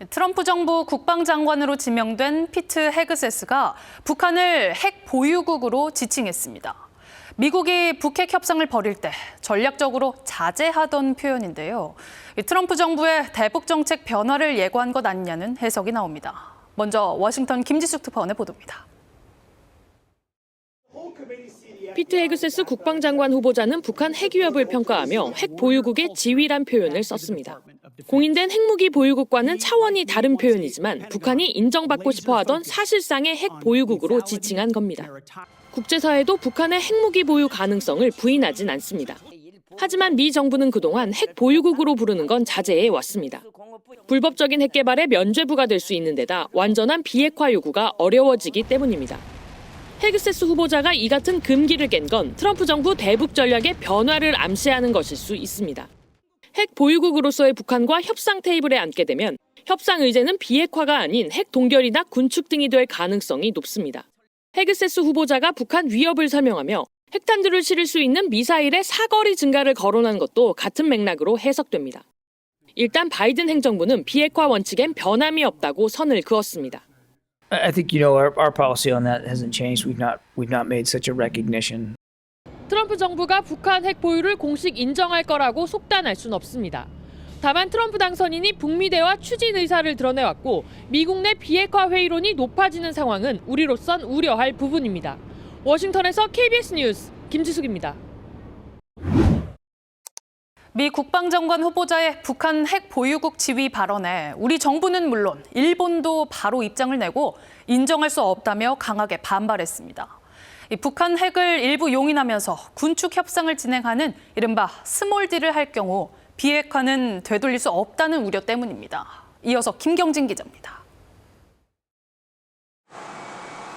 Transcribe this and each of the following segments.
트럼프 정부 국방장관으로 지명된 피트 헤그세스가 북한을 핵 보유국으로 지칭했습니다. 미국이 북핵 협상을 벌일 때 전략적으로 자제하던 표현인데요. 트럼프 정부의 대북 정책 변화를 예고한 것 아니냐는 해석이 나옵니다. 먼저 워싱턴 김지숙 특파원의 보도입니다. 피트 헤그세스 국방장관 후보자는 북한 핵 위협을 평가하며 핵 보유국의 지위란 표현을 썼습니다. 공인된 핵무기 보유국과는 차원이 다른 표현이지만 북한이 인정받고 싶어하던 사실상의 핵 보유국으로 지칭한 겁니다. 국제사회도 북한의 핵무기 보유 가능성을 부인하진 않습니다. 하지만 미 정부는 그동안 핵 보유국으로 부르는 건 자제해 왔습니다. 불법적인 핵 개발에 면죄부가 될 수 있는 데다 완전한 비핵화 요구가 어려워지기 때문입니다. 헤그세스 후보자가 이 같은 금기를 깬 건 트럼프 정부 대북 전략의 변화를 암시하는 것일 수 있습니다. 핵 보유국으로서의 북한과 협상 테이블에 앉게 되면 협상 의제는 비핵화가 아닌 핵 동결이나 군축 등이 될 가능성이 높습니다. 헤그세스 후보자가 북한 위협을 설명하며 핵탄두를 실을 수 있는 미사일의 사거리 증가를 거론한 것도 같은 맥락으로 해석됩니다. 일단 바이든 행정부는 비핵화 원칙엔 변함이 없다고 선을 그었습니다. I think our policy on that hasn't changed. We've not made such a recognition. 트럼프 정부가 북한 핵 보유를 공식 인정할 거라고 속단할 순 없습니다. 다만 트럼프 당선인이 북미 대화 추진 의사를 드러내왔고 미국 내 비핵화 회의론이 높아지는 상황은 우리로선 우려할 부분입니다. 워싱턴에서 KBS 뉴스 김지숙입니다. 미 국방장관 후보자의 북한 핵 보유국 지위 발언에 우리 정부는 물론 일본도 바로 입장을 내고 인정할 수 없다며 강하게 반발했습니다. 북한 핵을 일부 용인하면서 군축 협상을 진행하는 이른바 스몰딜을 할 경우 비핵화는 되돌릴 수 없다는 우려 때문입니다. 이어서 김경진 기자입니다.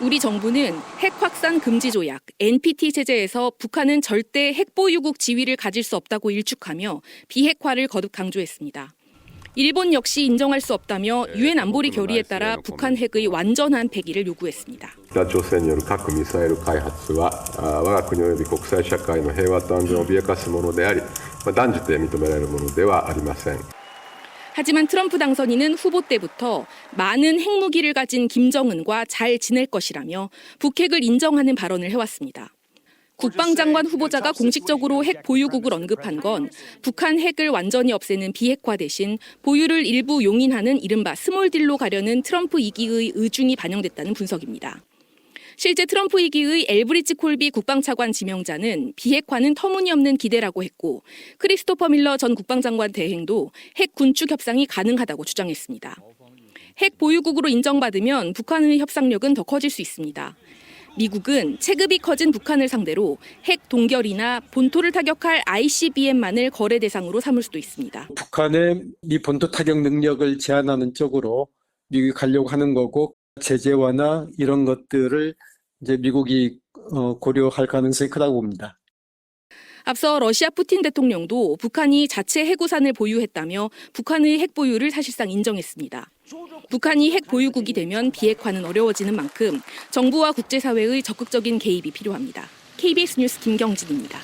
우리 정부는 핵 확산 금지 조약 NPT 체제에서 북한은 절대 핵 보유국 지위를 가질 수 없다고 일축하며 비핵화를 거듭 강조했습니다. 일본 역시 인정할 수 없다며 유엔 안보리 결의에 따라 북한 핵의 완전한 폐기를 요구했습니다. 北朝鮮による核ミサイル開発は我が国及び国際社会の平和と安全を脅かすものであり、断じて認められるものではありません. 하지만 트럼프 당선인은 후보 때부터 많은 핵무기를 가진 김정은과 잘 지낼 것이라며 북핵을 인정하는 발언을 해왔습니다. 국방장관 후보자가 공식적으로 핵 보유국을 언급한 건 북한 핵을 완전히 없애는 비핵화 대신 보유를 일부 용인하는 이른바 스몰딜로 가려는 트럼프 2기의 의중이 반영됐다는 분석입니다. 실제 트럼프 2기의 엘브리지 콜비 국방차관 지명자는 비핵화는 터무니없는 기대라고 했고 크리스토퍼 밀러 전 국방장관 대행도 핵 군축 협상이 가능하다고 주장했습니다. 핵 보유국으로 인정받으면 북한의 협상력은 더 커질 수 있습니다. 미국은 체급이 커진 북한을 상대로 핵 동결이나 본토를 타격할 ICBM만을 거래 대상으로 삼을 수도 있습니다. 북한의 미 본토 타격 능력을 제한하는 쪽으로 미국이 가려고 하는 거고 제재 완화 이런 것들을 이제 미국이 고려할 가능성이 크다고 봅니다. 앞서 러시아 푸틴 대통령도 북한이 자체 해구산을 보유했다며 북한의 핵 보유를 사실상 인정했습니다. 북한이 핵 보유국이 되면 비핵화는 어려워지는 만큼 정부와 국제사회의 적극적인 개입이 필요합니다. KBS 뉴스 김경진입니다.